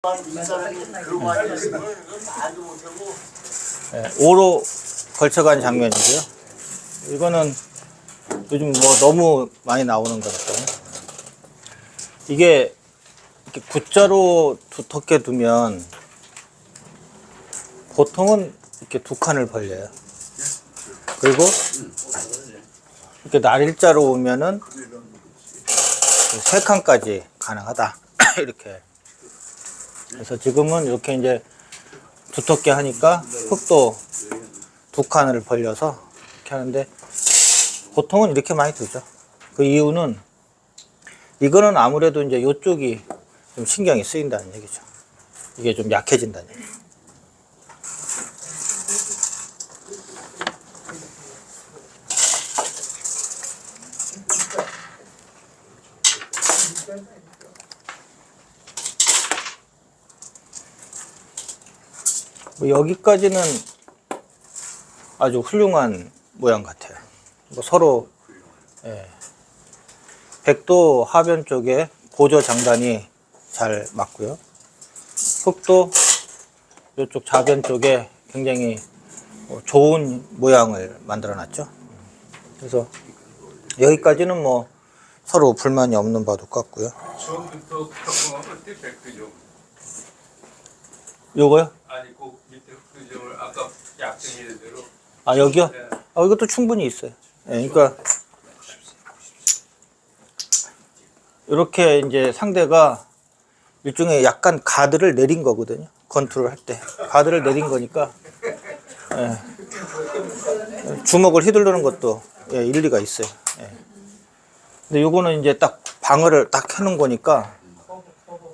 네, 5로 걸쳐간 장면이고요. 이거는 요즘 뭐 너무 많이 나오는 것 같아요. 이게 이렇게 V자로 두텁게 두면 보통은 이렇게 2칸을 벌려요. 그리고 이렇게 날일자로 오면은 3칸까지 가능하다. 이렇게. 그래서 지금은 이렇게 이제 두텁게 하니까 흙도 2칸을 벌려서 이렇게 하는데 보통은 이렇게 많이 두죠. 그 이유는 이거는 아무래도 이제 이쪽이 좀 신경이 쓰인다는 얘기죠. 이게 좀 약해진다는 얘기죠. 뭐 여기까지는 아주 훌륭한 모양 같아요. 뭐 서로 백도 하변 쪽에 고저 장단이 잘 맞고요. 흙도 이쪽 좌변 쪽에 굉장히 좋은 모양을 만들어 놨죠. 그래서 여기까지는 뭐 서로 불만이 없는 바도 같고요. 처음부터 탁봉하면 어때? 백두점. 요거요? 아니 그 밑에 흑두점을 아까 약정일 대로. 아 여기요? 네. 이것도 충분히 있어요. 그러니까 이렇게 이제 상대가 일종의 약간 가드를 내린 거거든요. 건투를 할 때 가드를 내린 거니까 주먹을 휘두르는 것도 일리가 있어요. 근데 요거는 이제 딱 방어를 딱 해놓은 거니까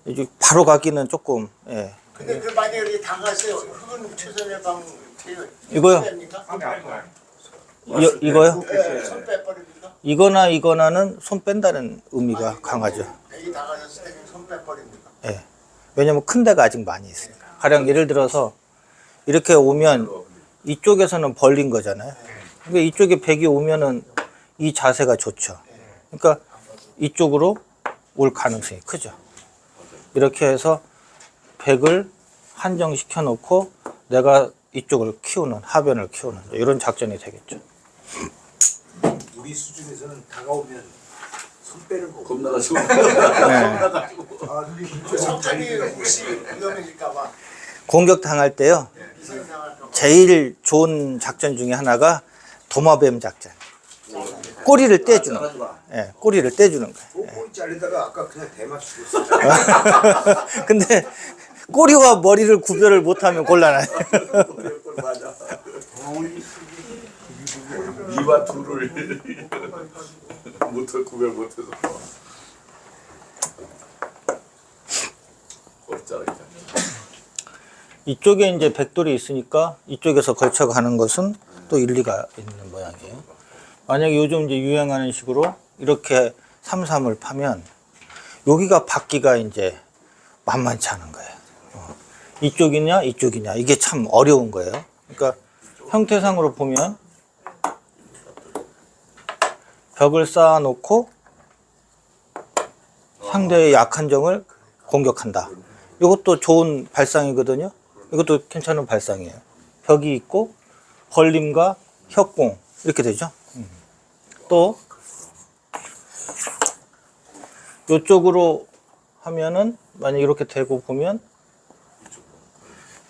이제 바로 가기는 조금. 근데 그 만약에 이렇게 당갔어요. 흙은 최선의 방. 이거요? 이거요? 손 빼버립니까? 이거나는 손 뺀다는 의미가 강하죠. 백이 당하셨을 때 손 빼버립니까? 왜냐면 큰 데가 아직 많이 있으니까. 가령 예를 들어서 이렇게 오면 이쪽에서는 벌린 거잖아요. 근데 이쪽에 백이 오면은 이 자세가 좋죠. 그러니까 이쪽으로 올 가능성이 크죠. 이렇게 해서 백을 한정시켜 놓고 내가 이쪽을 키우는, 하변을 키우는 이런 작전이 되겠죠. 우리 수준에서는 다가오면 손 빼는 거 겁나가지고. 성격이 혹시 위험해질까봐 공격 당할 때요. 제일 좋은 작전 중에 하나가 도마뱀 작전. 꼬리를 떼주는 거예요. 꼬리를 떼주는 거예요. 꼬리 잘리다가 아까 그냥 대만 죽었어. 근데 꼬리와 머리를 구별을 못하면 곤란해요. 맞아. 이와 둘을 못해 구별 못해서. 어쩌라. 이쪽에 이제 백돌이 있으니까 이쪽에서 걸쳐가는 것은 또 일리가 있는 모양이에요. 만약에 요즘 이제 유행하는 식으로 이렇게 삼삼을 파면 여기가 받기가 이제 만만치 않은 거예요. 이쪽이냐 이쪽이냐 이게 참 어려운 거예요. 그러니까 형태상으로 보면 벽을 쌓아 놓고 상대의 약한 점을 공격한다. 이것도 좋은 발상이거든요. 이것도 괜찮은 발상이에요. 벽이 있고 벌림과 협공 이렇게 되죠. 또 이쪽으로 하면은 만약 이렇게 대고 보면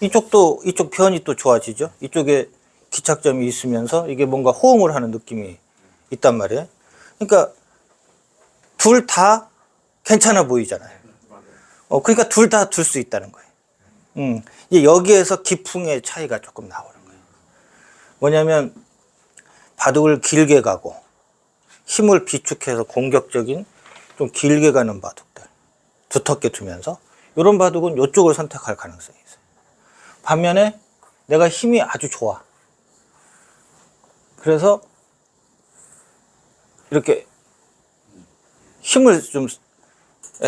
이쪽 편이 또 좋아지죠. 이쪽에 기착점이 있으면서 이게 뭔가 호응을 하는 느낌이 있단 말이에요. 그러니까 둘 다 괜찮아 보이잖아요. 그러니까 둘 다 둘 수 있다는 거예요. 이제 여기에서 기풍의 차이가 조금 나오는 거예요. 뭐냐면 바둑을 길게 가고 힘을 비축해서 공격적인 좀 길게 가는 바둑들 두텁게 두면서 이런 바둑은 이쪽을 선택할 가능성이 있어요. 반면에 내가 힘이 아주 좋아. 그래서 이렇게 힘을 좀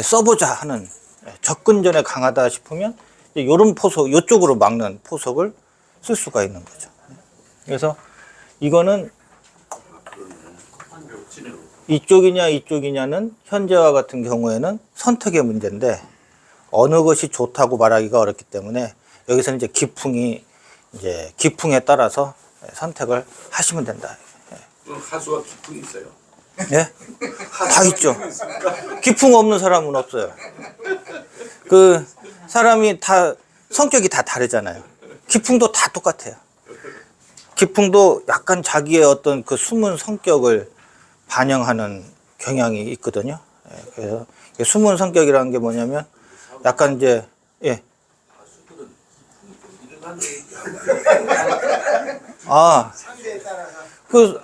써보자 하는 접근전에 강하다 싶으면 이런 포석, 이쪽으로 막는 포석을 쓸 수가 있는 거죠. 그래서 이거는 이쪽이냐 이쪽이냐는 현재와 같은 경우에는 선택의 문제인데 어느 것이 좋다고 말하기가 어렵기 때문에 여기서는 이제 기풍에 따라서 선택을 하시면 된다. 하수가 기풍이 있어요. 예? 다 있죠. 기풍 없는 사람은 없어요. 그 사람이 다 성격이 다 다르잖아요. 기풍도 다 똑같아요. 기풍도 약간 자기의 어떤 그 숨은 성격을 반영하는 경향이 있거든요. 예, 그래서 숨은 성격이라는 게 뭐냐면 약간 이제 상대에 따라서 그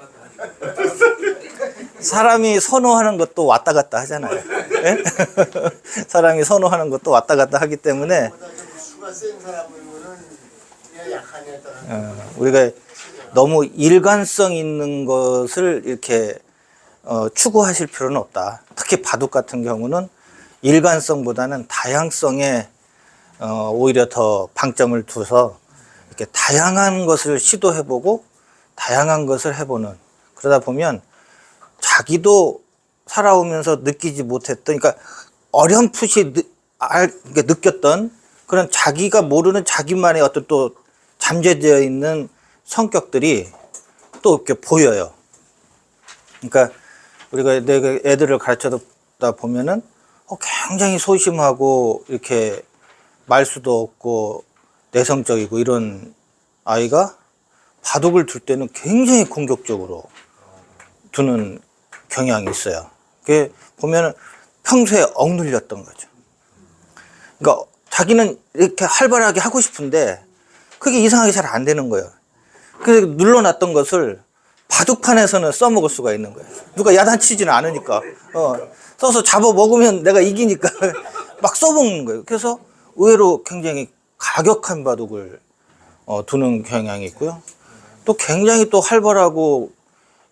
사람이 선호하는 것도 왔다 갔다 하잖아요. 예? 사람이 선호하는 것도 왔다 갔다 하기 때문에 보다 좀 수가 센 사람이면은 그냥 약하냐에 따라서 우리가 너무 일관성 있는 것을 이렇게 추구하실 필요는 없다. 특히 바둑 같은 경우는 일관성보다는 다양성에 오히려 더 방점을 두서 이렇게 다양한 것을 시도해보고 다양한 것을 해보는, 그러다 보면 자기도 살아오면서 느끼지 못했던, 그러니까 어렴풋이 느꼈던 그런 자기가 모르는 자기만의 어떤 또 잠재되어 있는 성격들이 또 이렇게 보여요. 그러니까 우리가 애들을 가르쳐다 보면은 굉장히 소심하고 이렇게 말수도 없고 내성적이고 이런 아이가 바둑을 둘 때는 굉장히 공격적으로 두는 경향이 있어요. 그게 보면은 평소에 억눌렸던 거죠. 그러니까 자기는 이렇게 활발하게 하고 싶은데 그게 이상하게 잘 안 되는 거예요. 그래서 눌러놨던 것을 바둑판에서는 써먹을 수가 있는 거예요. 누가 야단치지는 않으니까. 써서 잡아먹으면 내가 이기니까 막 써먹는 거예요. 그래서 의외로 굉장히 가격한 바둑을 두는 경향이 있고요. 또 굉장히 또 활발하고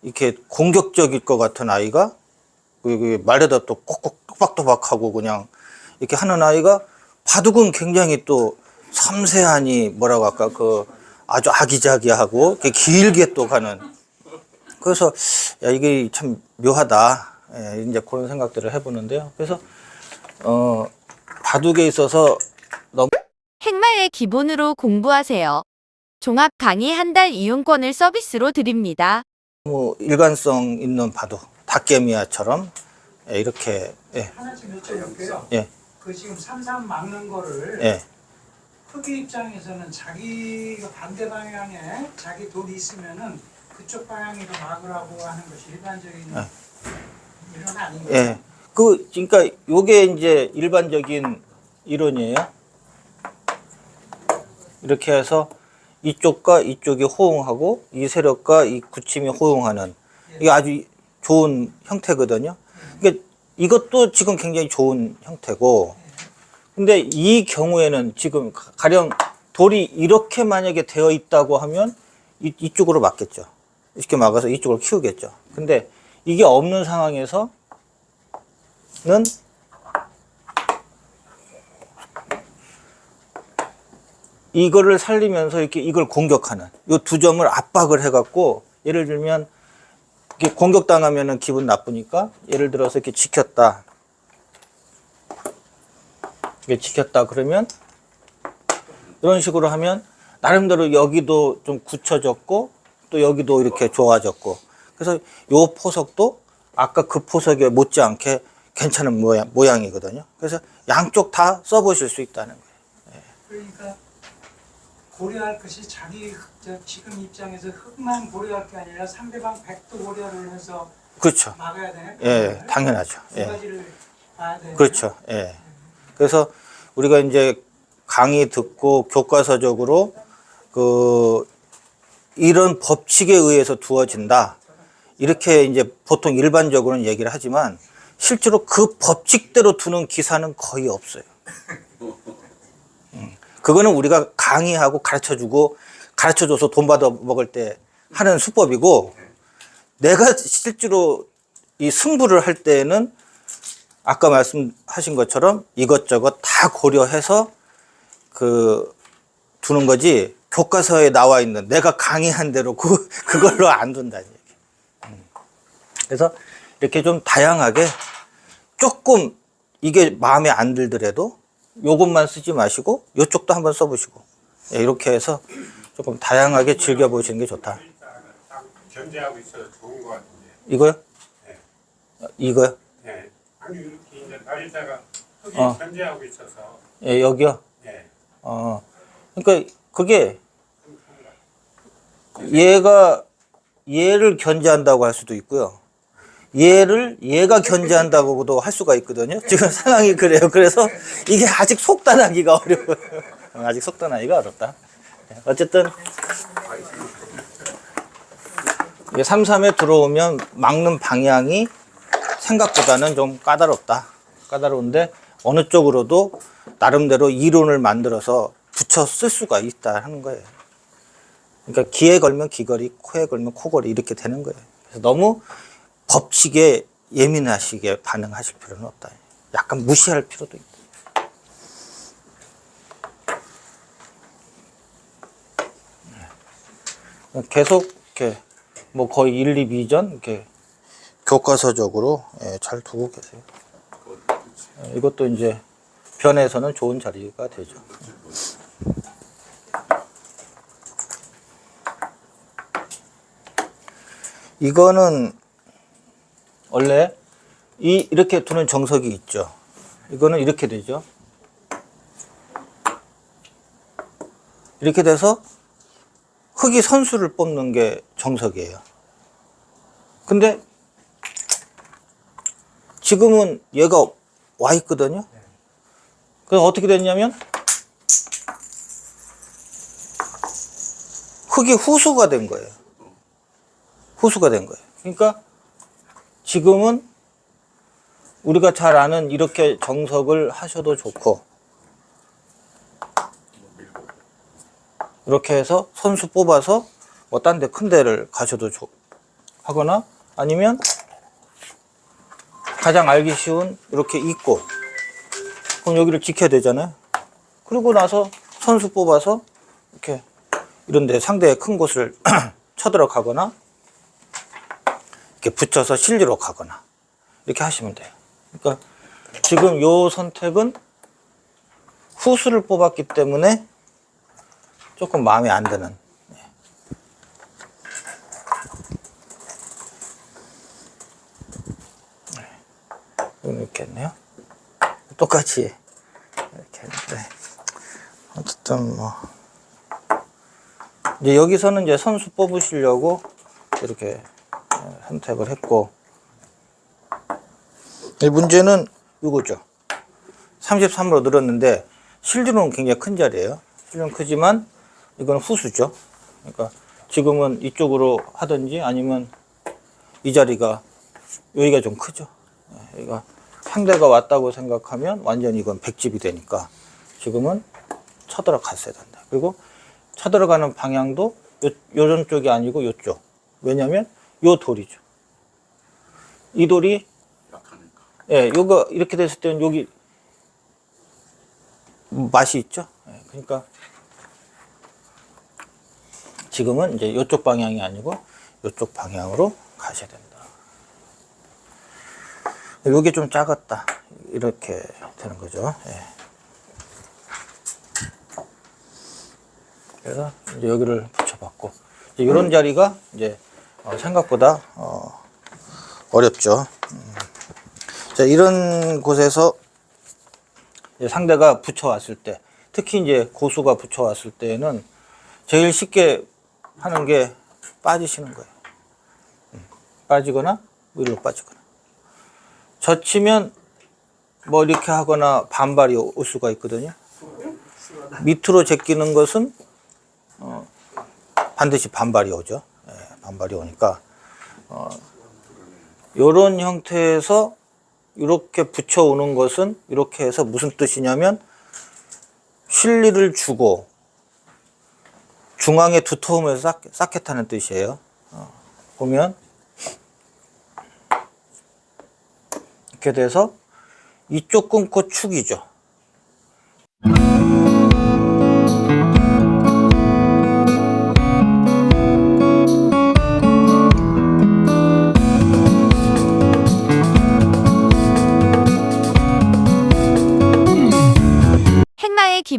이렇게 공격적일 것 같은 아이가 말에다 또 꼭꼭 또박또박하고 그냥 이렇게 하는 아이가 바둑은 굉장히 또 섬세하니 뭐라고 할까 그 아주 아기자기하고 길게 또 가는. 그래서 야 이게 참 묘하다. 예, 이제 그런 생각들을 해보는데요. 그래서 바둑에 있어서 핵마의 기본으로 공부하세요. 종합 강의 한 달 이용권을 서비스로 드립니다. 너무 일관성 있는 바둑, 닭개미야처럼 이렇게 하나 좀 여쭤볼게요. 예. 그 지금 삼삼 막는 거를 예. 흑의 입장에서는 자기가 반대 방향에 자기 돌이 있으면은 그쪽 방향으로 막으라고 하는 것이 일반적인 이론 아닌가요? 예. 그러니까 요게 이제 일반적인 이론이에요. 이렇게 해서 이쪽과 이쪽이 호응하고 이 세력과 이 구침이 호응하는 이게 아주 좋은 형태거든요. 그러니까 이것도 지금 굉장히 좋은 형태고, 근데 이 경우에는 지금 가령 돌이 이렇게 만약에 되어 있다고 하면 이쪽으로 막겠죠. 이렇게 막아서 이쪽으로 키우겠죠. 근데 이게 없는 상황에서는 이거를 살리면서 이렇게 이걸 공격하는 이 두 점을 압박을 해갖고, 예를 들면 이렇게 공격당하면은 기분 나쁘니까 예를 들어서 이렇게 지켰다. 이렇게 지켰다 그러면 이런 식으로 하면 나름대로 여기도 좀 굳혀졌고 또 여기도 이렇게 좋아졌고, 그래서 요 포석도 아까 그 포석에 못지않게 괜찮은 모양이거든요. 그래서 양쪽 다 써보실 수 있다는 거예요. 그러니까 고려할 것이 자기 지금 입장에서 흑만 고려할 게 아니라 상대방 백도 고려를 해서 그렇죠. 막아야 되네. 예, 당연하죠. 두 예. 가지를 봐야 되네. 그렇죠. 예. 그래서 우리가 이제 강의 듣고 교과서적으로 이런 법칙에 의해서 두어진다. 이렇게 이제 보통 일반적으로는 얘기를 하지만 실제로 그 법칙대로 두는 기사는 거의 없어요. 그거는 우리가 강의하고 가르쳐줘서 돈 받아 먹을 때 하는 수법이고, 내가 실제로 이 승부를 할 때에는 아까 말씀하신 것처럼 이것저것 다 고려해서 두는 거지, 교과서에 나와 있는 내가 강의한 대로 그걸로 안 둔다는 얘기. 그래서 이렇게 좀 다양하게 조금 이게 마음에 안 들더라도 요것만 쓰지 마시고 요쪽도 한번 써보시고 예, 이렇게 해서 조금 다양하게 즐겨보시는 게 좋다. 딱 견제하고 있어서 좋은 것 같은데. 이거요? 네. 이거요? 네. 아니 이렇게 이제 날짜가 흙이 어. 견제하고 있어서. 예, 여기요? 네. 그러니까 그게 얘를 견제한다고 할 수도 있고요. 얘가 견제한다고도 할 수가 있거든요. 지금 상황이 그래요. 그래서 이게 아직 속단하기가 어려워요. 아직 속단하기가 어렵다. 어쨌든 이게 3-3에 들어오면 막는 방향이 생각보다는 좀 까다롭다. 까다로운데 어느 쪽으로도 나름대로 이론을 만들어서 붙여 쓸 수가 있다 하는 거예요. 그러니까 귀에 걸면 귀걸이, 코에 걸면 코걸이 이렇게 되는 거예요. 그래서 너무 법칙에 예민하시게 반응하실 필요는 없다. 약간 무시할 필요도 있다. 계속 이렇게 뭐 거의 1, 2비전 이렇게 교과서적으로 잘 두고 계세요. 이것도 이제 변에서는 좋은 자리가 되죠. 이거는 원래 이렇게 두는 정석이 있죠. 이거는 이렇게 되죠. 이렇게 돼서 흙이 선수를 뽑는 게 정석이에요. 근데 지금은 얘가 와 있거든요. 그래서 어떻게 됐냐면 흙이 후수가 된 거예요. 후수가 된 거예요. 그러니까 지금은 우리가 잘 아는 이렇게 정석을 하셔도 좋고 이렇게 해서 선수 뽑아서 뭐 딴 데 큰 데를 가셔도 하거나 아니면 가장 알기 쉬운 이렇게 있고 그럼 여기를 지켜야 되잖아요. 그리고 나서 선수 뽑아서 이렇게 이런 데 상대의 큰 곳을 쳐들어가거나 이렇게 붙여서 실리로 가거나 이렇게 하시면 돼요. 그러니까 지금 요 선택은 후수를 뽑았기 때문에 조금 마음에 안 드는. 이렇게 했네요. 똑같이 이렇게 했는데 어쨌든 뭐 이제 여기서는 이제 선수 뽑으시려고 이렇게 선택을 했고 이 문제는 이거죠. 33으로 늘었는데 실제로는 굉장히 큰 자리예요. 실제로는 크지만 이건 후수죠. 그러니까 지금은 이쪽으로 하든지 아니면 이 자리가 여기가 좀 크죠. 여기가 상대가 왔다고 생각하면 완전히 이건 백집이 되니까 지금은 쳐들어갔어야 된다. 그리고 쳐들어가는 방향도 요런 쪽이 아니고 요쪽. 왜냐면 요 돌이죠. 이 돌이 약하니까. 예, 요거 이렇게 됐을 때는 여기 맛이 있죠. 예, 그러니까 지금은 이제 요쪽 방향이 아니고 요쪽 방향으로 가셔야 된다. 요게 좀 작았다. 이렇게 되는 거죠. 예. 그래서 이제 여기를 붙여봤고 이제 이런 자리가 이제 생각보다 어렵죠. 자, 이런 곳에서 이제 상대가 붙여왔을 때, 특히 이제 고수가 붙여왔을 때는 제일 쉽게 하는 게 빠지시는 거예요. 빠지거나 위로 빠지거나. 젖히면 뭐 이렇게 하거나 반발이 올 수가 있거든요. 밑으로 제끼는 것은 반드시 반발이 오죠. 예, 반발이 오니까 이런 형태에서 이렇게 붙여오는 것은 이렇게 해서 무슨 뜻이냐면 실리를 주고 중앙에 두터움을 쌓겠다는 뜻이에요. 보면 이렇게 돼서 이쪽 끊고 축이죠.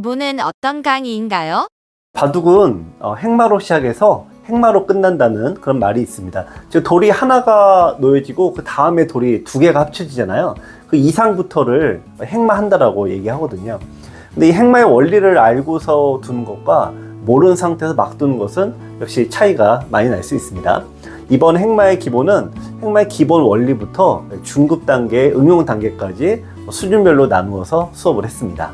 기본은 어떤 강의인가요? 바둑은 행마로 시작해서 행마로 끝난다는 그런 말이 있습니다. 즉 돌이 하나가 놓여지고 그 다음에 돌이 두 개가 합쳐지잖아요. 그 이상부터를 행마한다라고 얘기하거든요. 근데 이 행마의 원리를 알고서 두는 것과 모르는 상태에서 막 두는 것은 역시 차이가 많이 날 수 있습니다. 이번 행마의 기본은 행마의 기본 원리부터 중급 단계, 응용 단계까지 수준별로 나누어서 수업을 했습니다.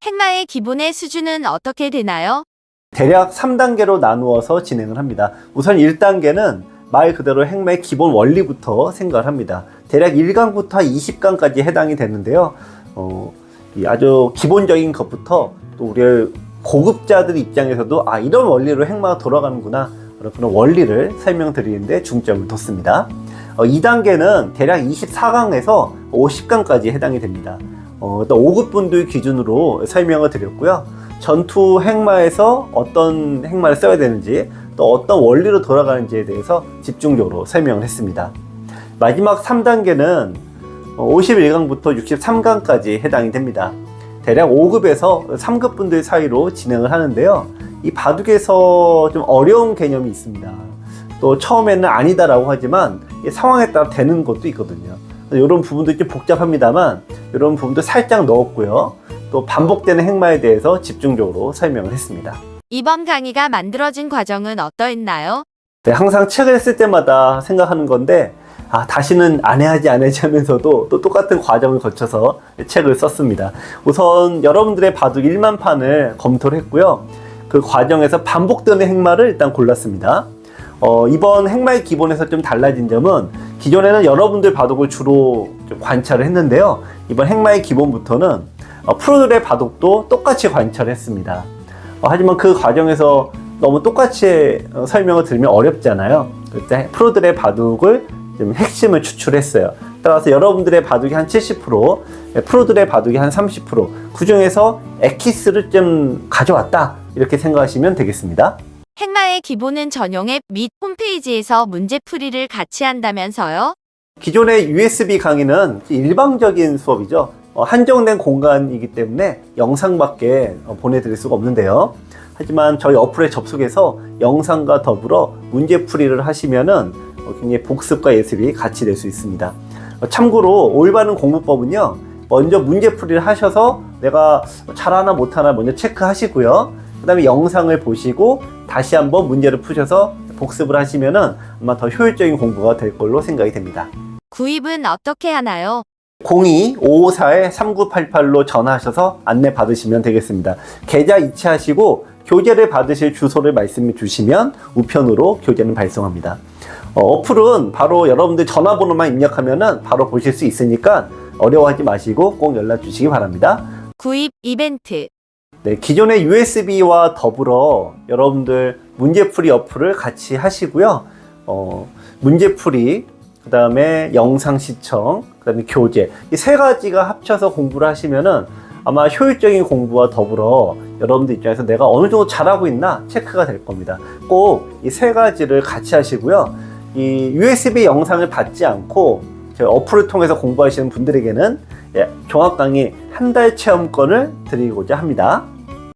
행마의 기본의 수준은 어떻게 되나요? 대략 3단계로 나누어서 진행을 합니다. 우선 1단계는 말 그대로 행마의 기본 원리부터 생각을 합니다. 대략 1강부터 20강까지 해당이 되는데요. 이 아주 기본적인 것부터 또 우리 고급자들 입장에서도 이런 원리로 행마가 돌아가는구나, 그런 원리를 설명드리는데 중점을 뒀습니다. 2단계는 대략 24강에서 50강까지 해당이 됩니다. 또 5급 분들 기준으로 설명을 드렸고요. 전투 행마에서 어떤 행마를 써야 되는지, 또 어떤 원리로 돌아가는지에 대해서 집중적으로 설명을 했습니다. 마지막 3단계는 51강부터 63강까지 해당이 됩니다. 대략 5급에서 3급 분들 사이로 진행을 하는데요. 이 바둑에서 좀 어려운 개념이 있습니다. 또 처음에는 아니다라고 하지만 상황에 따라 되는 것도 있거든요. 이런 부분도 좀 복잡합니다만 이런 부분도 살짝 넣었고요. 또 반복되는 행마에 대해서 집중적으로 설명을 했습니다. 이번 강의가 만들어진 과정은 어떠했나요? 네, 항상 책을 쓸 때마다 생각하는 건데 다시는 안 해야지 하면서도 또 똑같은 과정을 거쳐서 책을 썼습니다. 우선 여러분들의 바둑 1만 판을 검토를 했고요. 그 과정에서 반복되는 행마를 일단 골랐습니다. 이번 행마의 기본에서 좀 달라진 점은 기존에는 여러분들 바둑을 주로 좀 관찰을 했는데요. 이번 행마의 기본부터는 프로들의 바둑도 똑같이 관찰했습니다. 하지만 그 과정에서 너무 똑같이 설명을 들으면 어렵잖아요. 그때 프로들의 바둑을 좀 핵심을 추출했어요. 따라서 여러분들의 바둑이 한 70%, 프로들의 바둑이 한 30%, 그 중에서 엑기스를 좀 가져왔다, 이렇게 생각하시면 되겠습니다. 행마의 기본은 전용 앱 및 홈페이지에서 문제풀이를 같이 한다면서요? 기존의 USB 강의는 일방적인 수업이죠. 한정된 공간이기 때문에 영상밖에 보내드릴 수가 없는데요. 하지만 저희 어플에 접속해서 영상과 더불어 문제풀이를 하시면은 굉장히 복습과 예습이 같이 될 수 있습니다. 참고로 올바른 공부법은요, 먼저 문제풀이를 하셔서 내가 잘하나 못하나 먼저 체크하시고요. 그 다음에 영상을 보시고 다시 한번 문제를 푸셔서 복습을 하시면은 아마 더 효율적인 공부가 될 걸로 생각이 됩니다. 구입은 어떻게 하나요? 02-554-3988로 전화하셔서 안내 받으시면 되겠습니다. 계좌 이체하시고 교재를 받으실 주소를 말씀해 주시면 우편으로 교재는 발송합니다. 어플은 바로 여러분들 전화번호만 입력하면은 바로 보실 수 있으니까 어려워하지 마시고 꼭 연락 주시기 바랍니다. 구입 이벤트. 네, 기존의 USB와 더불어 여러분들 문제풀이 어플을 같이 하시고요. 문제풀이, 그 다음에 영상 시청, 그 다음에 교재, 이 세 가지가 합쳐서 공부를 하시면은 아마 효율적인 공부와 더불어 여러분들 입장에서 내가 어느 정도 잘하고 있나 체크가 될 겁니다. 꼭 이 세 가지를 같이 하시고요. 이 USB 영상을 받지 않고 저희 어플을 통해서 공부하시는 분들에게는 종합 강의 한 달 체험권을 드리고자 합니다.